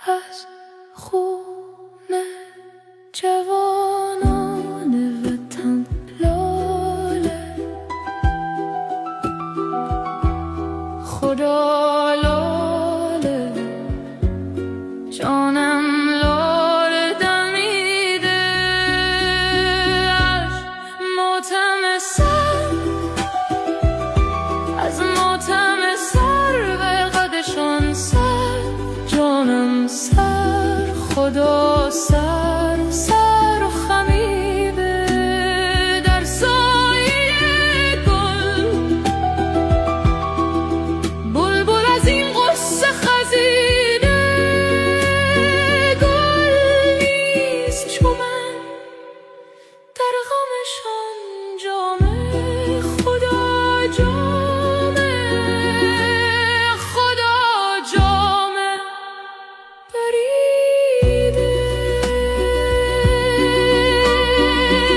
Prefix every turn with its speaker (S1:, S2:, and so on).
S1: از خون جوانان وطن لاله. خدا لاله، جانم لاله دمیده از ماتم سر، از ماتم سر به قدشان سر، جانم سر، خدا سر، سر و خمیده در سایه گل. بلبل از این قصه خزیده، گل نیست چو من در غمشان جامه. خدا جامه، خدا جامه بری